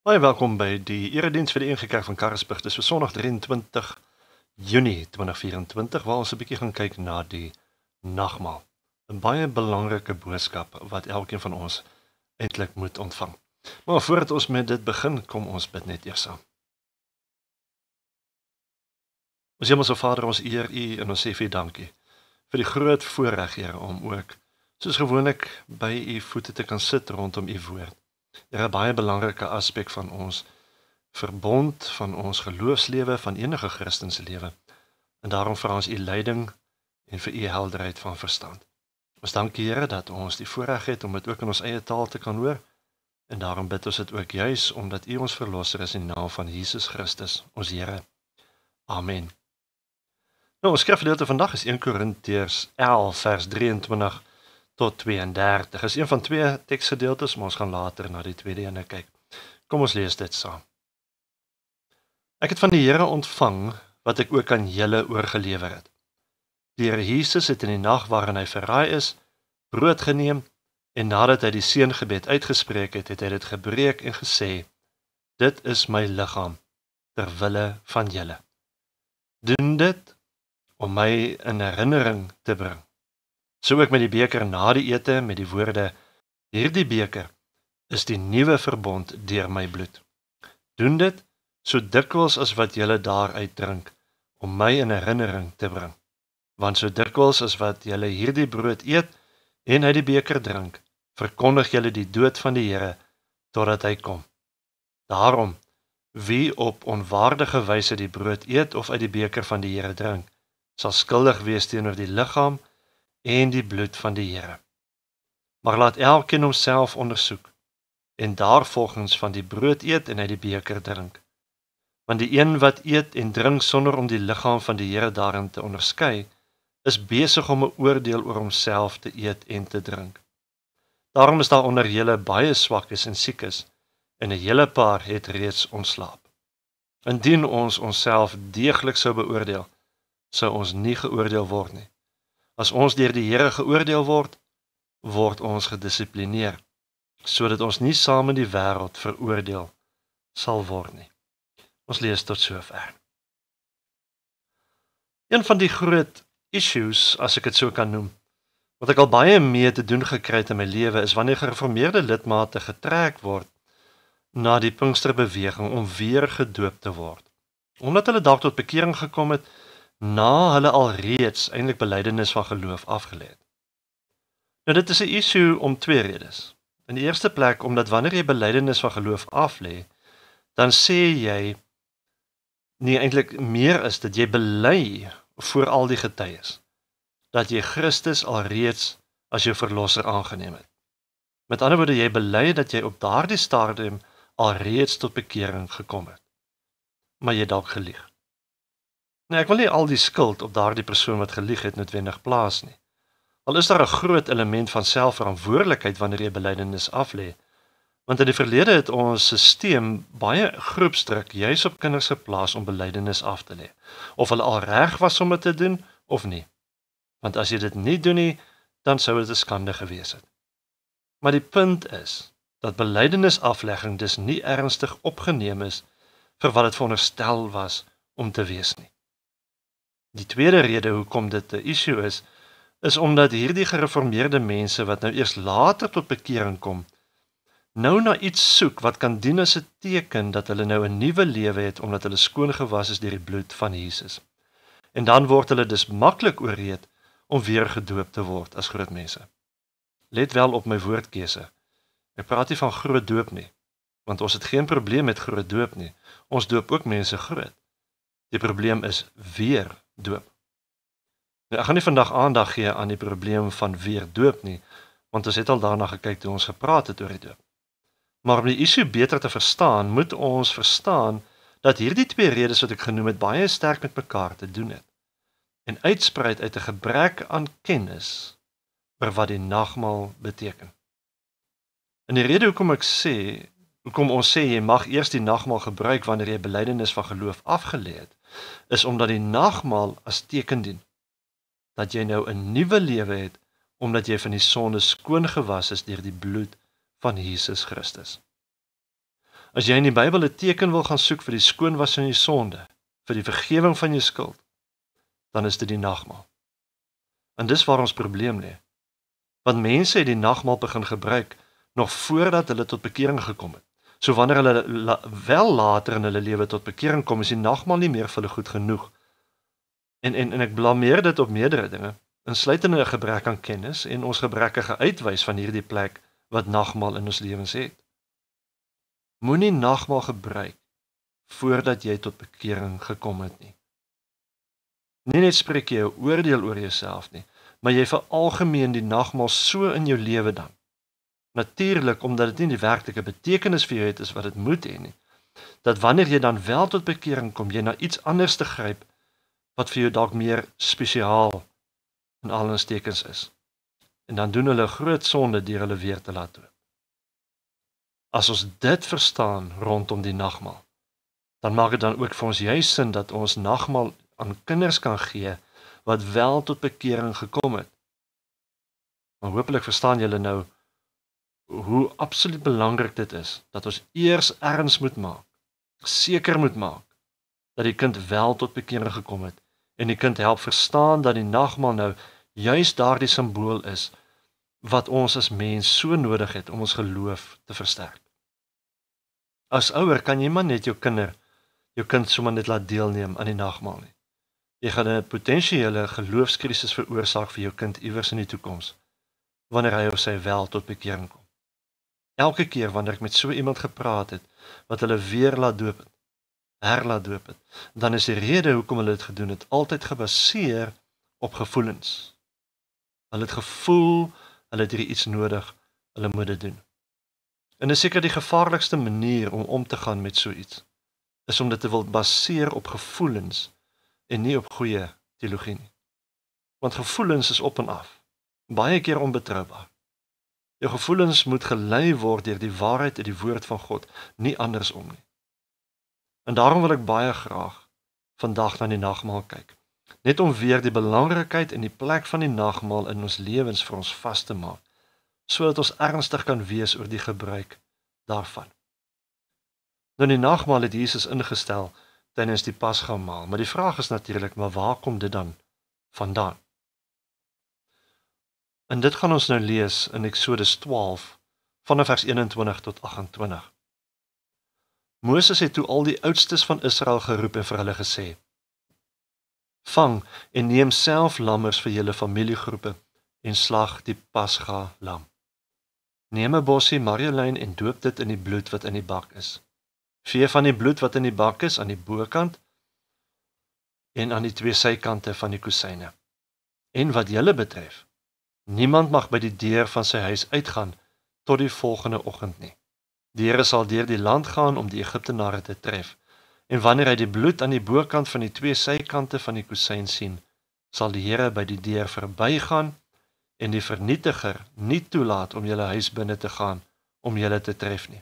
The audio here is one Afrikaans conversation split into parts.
Baie welkom by die erediens vir die NG Kerk van Karasburg. Dis vir Sondag 23 Junie 2024 waar ons 'n bietjie gaan kyk na die nagmaal. 'n Baie belangrike boodskap wat elkeen van ons eintlik moet ontvang. Maar voordat ons met dit begin, kom ons bid net eers saam. Ons Hemelse Vader, ons eer U en ons sê vir U dankie vir die groot voorreg, Here, om ook soos gewoonlik by U voete te kan sit rondom U woord. Here, 'n baie belangrike aspek van ons verbond, van ons geloofslewe, van enige Christen se lewe. En daarom vra ons U leiding en vir U helderheid van verstand. Ons dank U, Here, dat ons die voorreg het om dit ook in ons eie taal te kan hoor. En daarom bid ons dit ook juis omdat U ons verlosser is in die naam van Jesus Christus, ons Here. Amen. Nou, ons skrifgedeelte vandag is 1 Korintiërs 11 vers 23 tot 32. Is een van twee teksgedeeltes, maar ons gaan later na die tweede ene kyk. Kom ons lees dit saam. Ek het van die Here ontvang wat ek ook aan julle oorgelewer het. Die Here Jesus het in die nag waarin hy verraai is, brood geneem en nadat hy die seëngebed uitgespreek het, het hy dit gebreek en gesê: Dit is my liggaam ter wille van julle. Doen dit om my in herinnering te bring. So ook met die beker na die ete met die woorde: Hierdie beker is die nuwe verbond deur my bloed. Doen dit so dikwels as wat julle daaruit drink, om my in herinnering te bring. Want so dikwels as wat julle hierdie brood eet en uit die beker drink, verkondig julle die dood van die Here totdat hy kom. Daarom, wie op onwaardige wyse die brood eet of uit die beker van die Here drink, sal skuldig wees teenoor die liggaam en die bloed van die Here. Maar laat elkeen homself ondersoek en daarvolgens van die brood eet en uit die beker drink. Want die een wat eet en drink sonder om die liggaam van die Here daarin te onderskei, is besig om 'n oordeel oor homself te eet en te drink. Daarom is daar onder julle baie swakkes en siekes, en 'n hele paar het reeds ontslaap. Indien ons onsself deeglik sou beoordeel, sou ons nie geoordeel word nie. As ons deur die Here geoordeel word, word ons gedissiplineer, sodat ons nie saam met die wêreld veroordeel sal word nie. Ons lees tot sover. Een van die groot issues, as ek dit so kan noem, wat ek al baie mee te doen gekry het in my lewe, is wanneer gereformeerde lidmate getrek word na die Pinksterbeweging om weer gedoop te word. Omdat hulle dalk tot bekering gekom het, na hulle alreeds eintlik belydenis van geloof afgelê het. Nou dit is 'n issue om twee redes. In die eerste plek omdat wanneer jy belydenis van geloof aflê, dan sê jy nie eintlik meer is dat jy bely voor al die getuies dat jy Christus alreeds as jou verlosser aangeneem het. Met ander woorde, jy bely dat jy op daardie stadium alreeds tot bekering gekom het. Maar jy dalk gelieg. Nou, ek wil nie al die skuld op daardie persoon wat gelieg het noodwendig plaas nie. Al is daar 'n groot element van selfverantwoordelikheid wanneer jy belydenis aflê, want in die verlede het ons stelsel baie groepsdruk juis op kinders geplaas om belydenis af te lê, of hulle al reg was om dit te doen of nie. Want as jy dit nie doen nie, dan sou dit 'n skande gewees het. Maar die punt is dat belydenisaflegging dus nie ernstig opgeneem is vir wat dit veronderstel was om te wees nie. Die tweede rede hoekom dit 'n issue is omdat hierdie gereformeerde mense wat nou eers later tot bekering kom, nou na iets soek wat kan dien as 'n teken dat hulle nou 'n nuwe lewe het omdat hulle skoon gewas is deur die bloed van Jesus. En dan word hulle dus maklik ooreed om weer gedoop te word as groot mense. Let wel op my woordkeuse. Ek praat nie van groot doop nie, want ons het geen probleem met groot doop nie. Ons doop ook mense groot. Die probleem is weer doop. Nou, ek gaan nie vandag aandag gee aan die probleem van weer doop nie, want ons het al daarna gekyk toe ons gepraat het oor die doop. Maar om die issue beter te verstaan, moet ons verstaan dat hierdie twee redes wat ek genoem het, baie sterk met mekaar te doen het. En uitspruit uit 'n gebrek aan kennis oor wat die nagmaal beteken. En die rede hoekom ons sê jy mag eers die nagmaal gebruik wanneer jy belydenis van geloof afgelê het, is omdat die nagmaal as teken dien dat jy nou 'n nuwe lewe het omdat jy van die sonde skoon gewas is deur die bloed van Jesus Christus. As jy in die Bybel 'n teken wil gaan soek vir die skoonwas van jou sonde, vir die vergewing van jou skuld, dan is dit die nagmaal. En dis waar ons probleem lê. Want mense het die nagmaal begin gebruik nog voordat hulle tot bekering gekom het. So wanneer hulle wel later in hulle lewe tot bekering kom, is die nagmaal nie meer vir hulle goed genoeg. En ek blameer dit op meerdere dinge, insluitende 'n gebrek aan kennis en ons gebrekkige uitwys van hierdie plek wat nagmaal in ons lewens het. Moenie nagmaal gebruik voordat jy tot bekering gekom het nie. Nie net spreek jy 'n oordeel oor jouself nie, maar jy veralgemeen die nagmaal so in jou lewe dan. Natuurlik, omdat dit nie die werklike betekenis vir jou het is wat dit moet hê nie, dat wanneer jy dan wel tot bekering kom, jy na iets anders te gryp, wat vir jou dalk meer spesiaal in aanhalingstekens is. En dan doen hulle 'n groot sonde deur hulle weer te laat doop. As ons dit verstaan rondom die nagmaal, dan maak dit dan ook vir ons juis sin dat ons nagmaal aan kinders kan gee, wat wel tot bekering gekom het. Maar hopelik verstaan julle nou, hoe absoluut belangrik dit is, dat ons eers erns moet maak, seker moet maak, dat die kind wel tot bekering gekom het, en die kind help verstaan dat die nagmaal nou juis daardie simbool is, wat ons as mens so nodig het om ons geloof te versterk. As ouer kan jy maar net jou kind sommer net laat deelneem aan die nagmaal nie. Jy gaan 'n potensiële geloofskrisis veroorsaak vir jou kind iewers in die toekoms, wanneer hy of sy wel tot bekering kom. Elke keer wanneer ek met so iemand gepraat het, wat hulle weer laat doop het, herlaat doop het, dan is die rede hoekom hulle dit gedoen het, altyd gebaseer op gevoelens. Hulle het gevoel, hulle het hierdie iets nodig, hulle moet dit doen. En dis seker die gevaarlikste manier om te gaan met so iets, is om dit te wil baseer op gevoelens, en nie op goeie teologie nie. Want gevoelens is op en af, baie keer onbetroubaar. Jou gevoelens moet gelei word deur die waarheid uit die woord van God, nie andersom nie. En daarom wil ek baie graag vandag na die nagmaal kyk, net om weer die belangrikheid en die plek van die nagmaal in ons lewens vir ons vas te maak, sodat ons ernstig kan wees oor die gebruik daarvan. Nou die nagmaal het Jesus ingestel tydens die Pasgamaal, maar die vraag is natuurlik, maar waar kom dit dan vandaan? En dit gaan ons nou lees in Eksodus 12, vanaf vers 21 tot 28. Moses het toe al die oudstes van Israel geroep en vir hulle gesê: Vang en neem self lammers vir julle familiegroepe en slag die Pasga lam. Neem 'n bossie marjolein en doop dit in die bloed wat in die bak is. Vee van die bloed wat in die bak is aan die bokant en aan die twee sykante van die kusyne. En wat julle betref, niemand mag by die deur van sy huis uitgaan tot die volgende oggend nie. Die Here sal deur die land gaan om die Egiptenare te tref, en wanneer hy die bloed aan die bokant van die twee sykante van die kusyn sien, sal die Here by die deur verbygaan en die vernietiger nie toelaat om julle huis binne te gaan om julle te tref nie.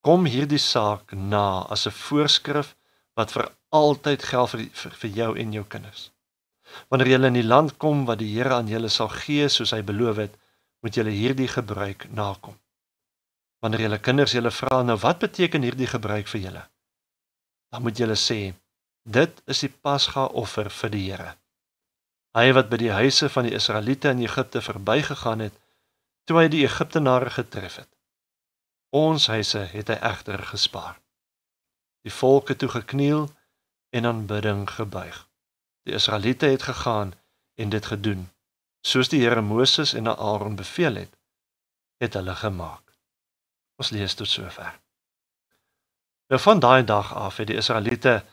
Kom hierdie saak na as 'n voorskrif wat vir altyd geld vir jou en jou kinders. Wanneer julle in die land kom wat die Here aan julle sal gee soos hy beloof het, moet julle hierdie gebruik nakom. Wanneer julle kinders julle vra, nou wat beteken hierdie gebruik vir julle? Dan moet julle sê, dit is die Pasga offer vir die Here. Hy wat by die huise van die Israeliete in Egipte verbygegaan het, toe hy die Egiptenare getref het. Ons huise het hy egter gespaar. Die volk het toe gekniel en aanbidding gebuig. Die Israeliete het gegaan en dit gedoen, soos die Here Moses en Aaron beveel het hulle gemaak. Ons lees tot sover. Nou van daai dag af het die Israeliete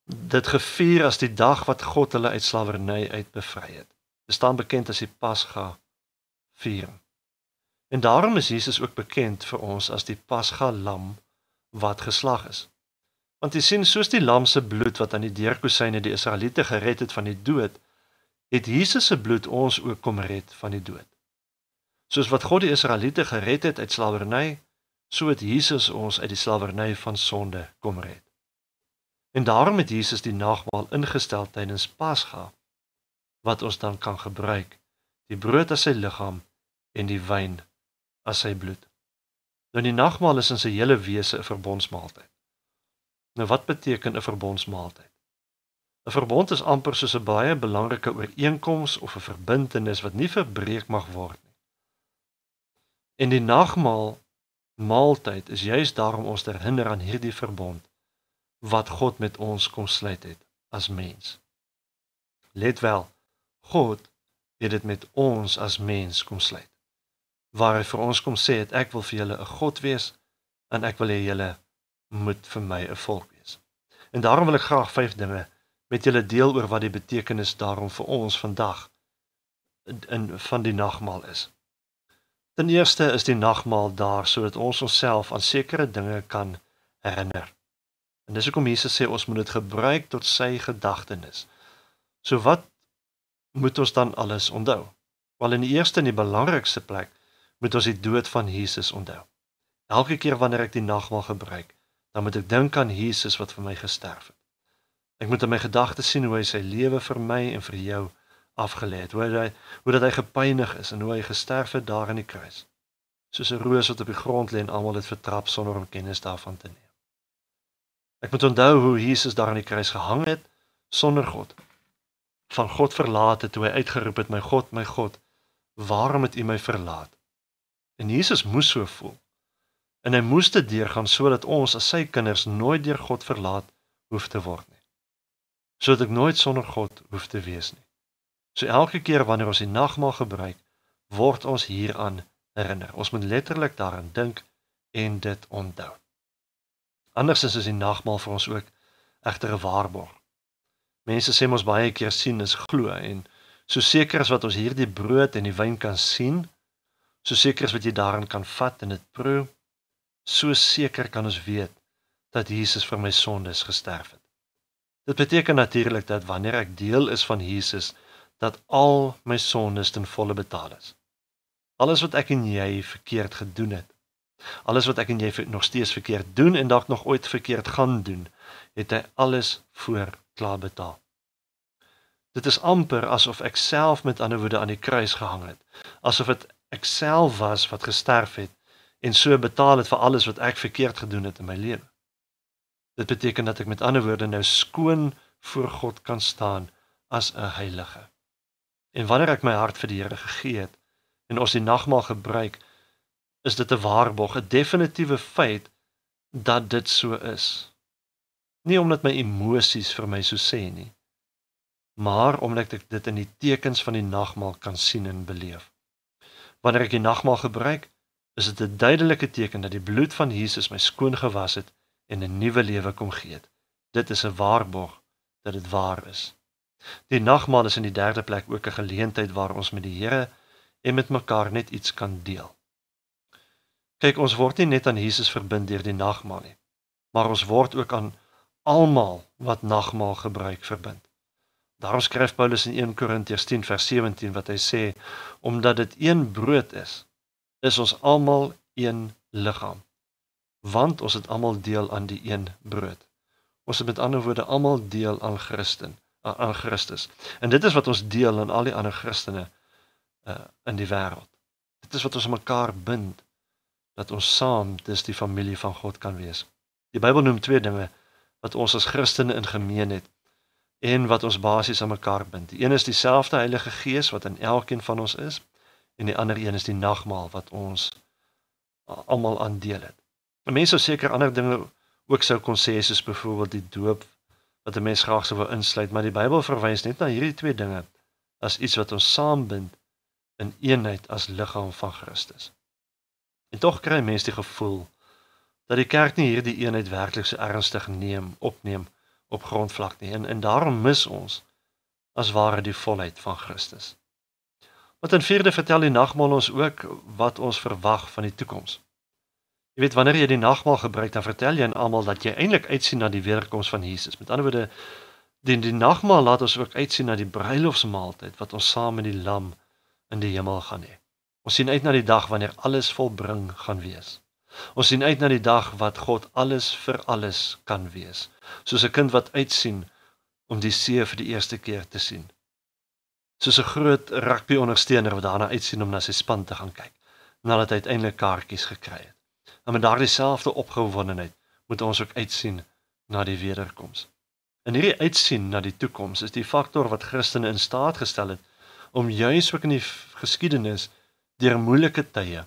dit gevier as die dag wat God hulle uit slawerny uit bevry het. Dit staan bekend as die Pasga viering. En daarom is Jesus ook bekend vir ons as die Pasga lam wat geslag is. Want jy sien, soos die lam se bloed wat aan die deurkusyne die Israeliete gered het van die dood, het Jesus se bloed ons ook kom red van die dood. Soos wat God die Israeliete gered het uit slawerny, so het Jesus ons uit die slawerny van sonde kom red. En daarom het Jesus die nagmaal ingestel tydens Pasga, wat ons dan kan gebruik, die brood as sy liggaam en die wyn as sy bloed. Nou die nagmaal is in sy hele wese 'n verbondsmaaltyd. Nou wat beteken 'n verbondsmaaltyd? 'n Verbond is amper soos 'n baie belangrike ooreenkoms of 'n verbintenis wat nie verbreek mag word nie. En die nagmaal maaltyd is juis daarom ons te herinner aan hierdie verbond wat God met ons kom sluit het as mens. Let wel, God het dit met ons as mens kom sluit. Waar hy vir ons kom sê het, ek wil vir julle 'n God wees en ek wil hê julle moet vir my 'n volk wees. En daarom wil ek graag 5 dinge met julle deel oor wat die betekenis daarom vir ons vandag van die nagmaal is. Ten eerste is die nagmaal daar sodat ons onsself aan sekere dinge kan herinner. En dis hoekom Jesus sê ons moet dit gebruik tot sy gedagtenis. So wat moet ons dan alles onthou? Wel in die eerste en die belangrikste plek moet ons die dood van Jesus onthou. Elke keer wanneer ek die nagmaal gebruik, dan moet ek dink aan Jesus wat vir my gesterf het. Ek moet in my gedagtes sien hoe hy sy lewe vir my en vir jou afgelê het, hoe dat hy gepynig is en hoe hy gesterf het daar in die kruis. Soos 'n roos wat op die grond lê en almal dit vertrap sonder om kennis daarvan te neem. Ek moet onthou hoe Jesus daar aan die kruis gehang het sonder God. Van God verlaat het toe hy uitgeroep het, my God, waarom het U my verlaat? En Jesus moes so voel. En hy moes dit deurgaan sodat ons as sy kinders nooit deur God verlaat hoef te word nie. Sodat ek nooit sonder God hoef te wees nie. So elke keer wanneer ons die nagmaal gebruik, word ons hieraan herinner. Ons moet letterlik daaraan dink en dit onthou. Andersins is die nagmaal vir ons ook egter 'n waarborg. Mense sê ons baie keer sien is glo en so seker as wat ons hierdie brood en die wyn kan sien, so seker as wat jy daarin kan vat en dit proe, so seker kan ons weet dat Jesus vir my sondes gesterf het. Dit beteken natuurlik dat wanneer ek deel is van Jesus, dat al my sondes ten volle betaal is. Alles wat ek en jy verkeerd gedoen het, alles wat ek en jy nog steeds verkeerd doen en dalk nog ooit verkeerd gaan doen, het hy alles voor klaar betaal. Dit is amper asof ek self met ander woorde aan die kruis gehang het, asof dit ek self was wat gesterf het en so betaal het vir alles wat ek verkeerd gedoen het in my lewe. Dit beteken dat ek met ander woorde nou skoon voor God kan staan as 'n heilige. En wanneer ek my hart vir die Here gegee het en ons die nagmaal gebruik, is dit 'n waarborg, 'n definitiewe feit dat dit so is. Nie omdat my emosies vir my so sê nie, maar omdat ek dit in die tekens van die nagmaal kan sien en beleef. Wanneer ek die nagmaal gebruik, is dit 'n duidelike teken dat die bloed van Jesus my skoon gewas het en 'n nuwe lewe kom gee het. Dit is 'n waarborg dat dit waar is. Die nagmaal is in die derde plek ook 'n geleentheid waar ons met die Here en met mekaar net iets kan deel. Kyk, ons word nie net aan Jesus verbind deur die nagmaal nie, maar ons word ook aan almal wat nagmaal gebruik verbind. Daarom skryf Paulus in 1 Korintiërs 10 vers 17 wat hy sê, omdat dit een brood is ons almal een liggaam, want ons het almal deel aan die een brood. Ons het met ander woorde almal deel aan Christus. En dit is wat ons deel aan al die ander Christene in die wêreld. Dit is wat ons mekaar bind, dat ons saam dis die familie van God kan wees. Die Bybel noem 2 dinge wat ons as Christene in gemeen het en wat ons basies aan mekaar bind. Die een is dieselfde Heilige Gees wat in elkeen van ons is en die ander een is die nagmaal wat ons almal aan deel het. Mense sou seker ander dinge ook sou kon sê, soos byvoorbeeld die doop wat 'n mens graag sou wou insluit, maar die Bybel verwys net na hierdie 2 dinge as iets wat ons saambind in eenheid as liggaam van Christus. En tog kry mense die gevoel dat die kerk nie hierdie eenheid werklik so ernstig opneem op grondvlak nie, en daarom mis ons as ware die volheid van Christus. Maar ten vierde vertel die nagmaal ons ook wat ons verwag van die toekoms. Jy weet, wanneer jy die nagmaal gebruik, dan vertel jy aan almal dat jy eintlik uitsien na die wederkoms van Jesus. Met ander woorde, die nagmaal laat ons ook uitsien na die bruilofsmaaltyd wat ons saam met die lam in die hemel gaan hê. Ons sien uit na die dag wanneer alles volbring gaan wees. Ons sien uit na die dag wat God alles vir alles kan wees. Soos 'n kind wat uitsien om die see vir die eerste keer te sien. Soos 'n groot rugby ondersteuner wat daarna uitsien om na sy span te gaan kyk, nadat hy uiteindelik kaartjies gekry het. En met daardie selfde opgewondenheid moet ons ook uitsien na die wederkoms. En hierdie uitsien na die toekoms is die faktor wat Christene in staat gestel het om juis ook in die geskiedenis deur moeilike tye,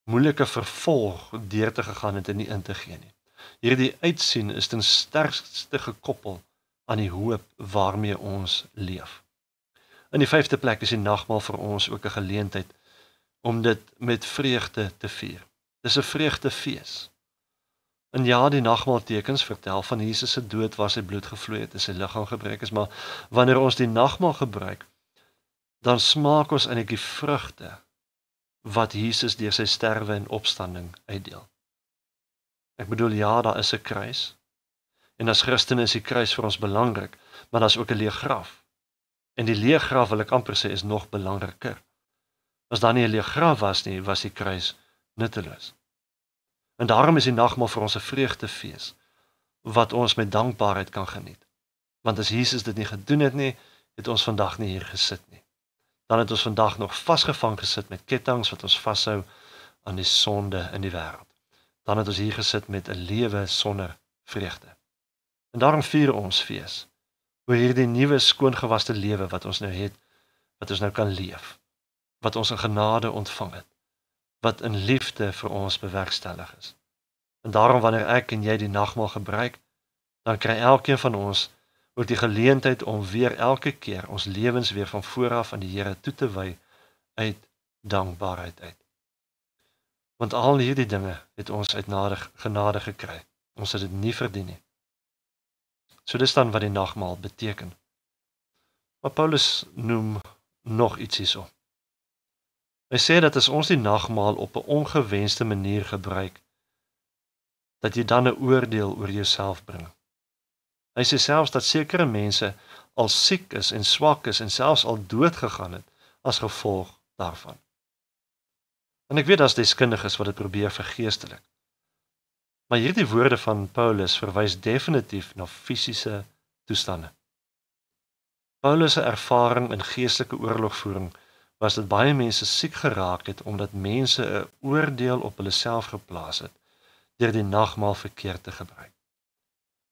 moeilike vervolg deur te gegaan het en nie in te gee nie. Hierdie uitsien is ten sterkste gekoppel aan die hoop waarmee ons leef. In die 5de plek is die nagmaal vir ons ook 'n geleentheid om dit met vreugde te vier. Dis 'n vreugdefees. En ja, die nagmaaltekens vertel van Jesus se dood waar sy bloed gevloei het en sy liggaam gebreek is, maar wanneer ons die nagmaal gebruik, dan smaak ons eintlik die vrugte wat Jesus deur sy sterwe en opstanding uitdeel. Ek bedoel, ja, daar is 'n kruis, en as Christene is die kruis vir ons belangrik, maar daar is ook 'n leë graf. En die leë graf, wil ek amper sê, is nog belangriker. As daar nie 'n leë graf was nie, was die kruis nutteloos. En daarom is die nagmaal vir ons 'n vreugdefees, wat ons met dankbaarheid kan geniet. Want as Jesus dit nie gedoen het nie, het ons vandag nie hier gesit nie. Dan het ons vandag nog vasgevang gesit met kettinge wat ons vashou aan die sonde in die wêreld. Dan het ons hier gesit met 'n lewe sonder vreugde. En daarom vier ons fees, oor hierdie nuwe skoongewaste lewe wat ons nou het, wat ons nou kan leef, wat ons in genade ontvang het, wat in liefde vir ons bewerkstellig is. En daarom wanneer ek en jy die nagmaal gebruik, dan kry elkeen van ons ook die geleentheid om weer elke keer ons lewens weer van vooraf aan die Here toe te wy uit dankbaarheid uit. Want al hierdie dinge het ons uit genade gekry. Ons het dit nie verdien nie. So dis dan wat die nagmaal beteken. Maar Paulus noem nog iets hierso. Hy sê dat as ons die nagmaal op 'n ongewenste manier gebruik, dat jy dan 'n oordeel oor jouself bring. Hy sê selfs dat sekere mense al siek is en swak is en selfs al dood gegaan het as gevolg daarvan. En ek weet daar's deskundiges wat dit probeer vergeestelik. Maar hierdie woorde van Paulus verwys definitief na fisiese toestande. Paulus se ervaring in geestelike oorlogvoering was dat baie mense siek geraak het omdat mense 'n oordeel op hulle self geplaas het deur die nagmaal verkeerd te gebruik.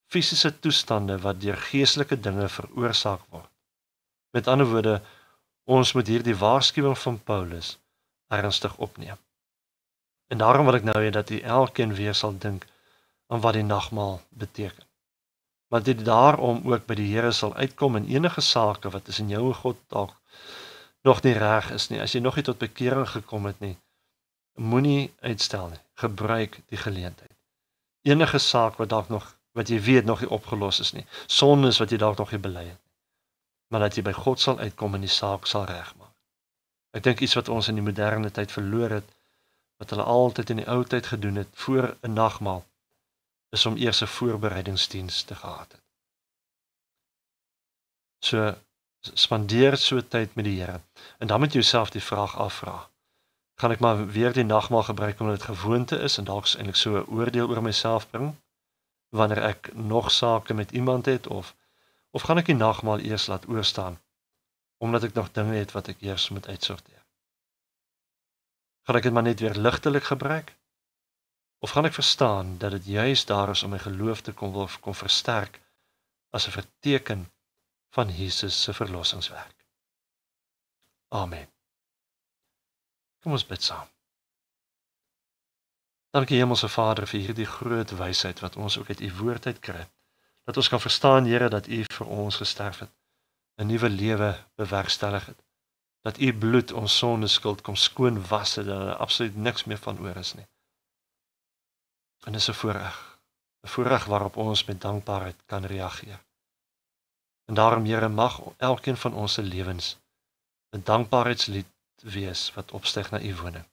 Fisiese toestande wat deur geestelike dinge veroorsaak word. Met ander woorde, ons moet hierdie waarskuwing van Paulus ernstig opneem. En daarom wil ek nou hê dat u elkeen weer sal dink aan wat die nagmaal beteken. Maar dit daarom ook by die Here sal uitkom in enige sake wat tussen jou en God dalk nog nie reg is nie. As jy nog nie tot bekering gekom het nie, moenie uitstel nie. Gebruik die geleentheid. Enige saak wat dalk nog, wat jy weet nog nie opgelos is nie. Sondes wat jy dalk nog nie bely het nie. Maar dat jy by God sal uitkom en die saak sal regmaak. Ek dink iets wat ons in die moderne tyd verloor het, wat hulle altyd in die ou tyd gedoen het, voor 'n nagmaal, is om eers 'n voorbereidingsdiens te gehad het. So, spandeer so tyd met die Here, en dan moet jy jouself die vraag afvra, gaan ek maar weer die nagmaal gebruik omdat dit gewoonte is, en dalk eintlik so 'n oordeel oor myself bring, wanneer ek nog sake met iemand het, of gaan ek die nagmaal eers laat oorstaan, omdat ek nog dinge het wat ek eers moet uitsorteer. Gaan ek dit maar net weer ligtelik gebruik? Of gaan ek verstaan dat dit juis daar is om my geloof te kon versterk as 'n verteken van Jesus se verlossingswerk? Amen. Kom ons bid saam. Dankie Hemelse Vader vir hierdie groot wysheid wat ons ook uit u woord uit kry. Dat ons kan verstaan, Here, dat u vir ons gesterf het, 'n nuwe lewe bewerkstellig het. Dat u bloed ons sonde skuld kom skoon was het, dat er absoluut niks meer van oor is nie. En dis 'n voorreg waarop ons met dankbaarheid kan reageer. En daarom, Here, mag elkeen van ons se lewens 'n dankbaarheidslied wees wat opstyg na u woning.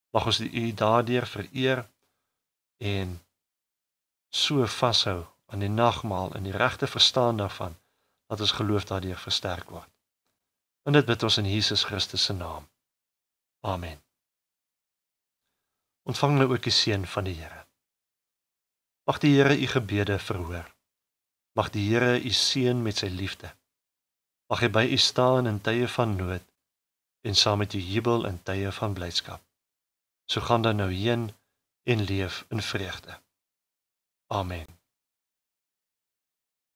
Mag ons u daardeur vereer en so vashou aan die nagmaal en die regte verstaan daarvan, dat ons geloof daardeur versterk word. En dit bid ons in Jesus Christus se naam. Amen. Ontvang nou ook die seën van die Here. Mag die Here u gebede verhoor. Mag die Here u seën met sy liefde. Mag hy by u staan in tye van nood en saam met u jubel in tye van blydskap. So gaan dan nou heen en leef in vreugde. Amen.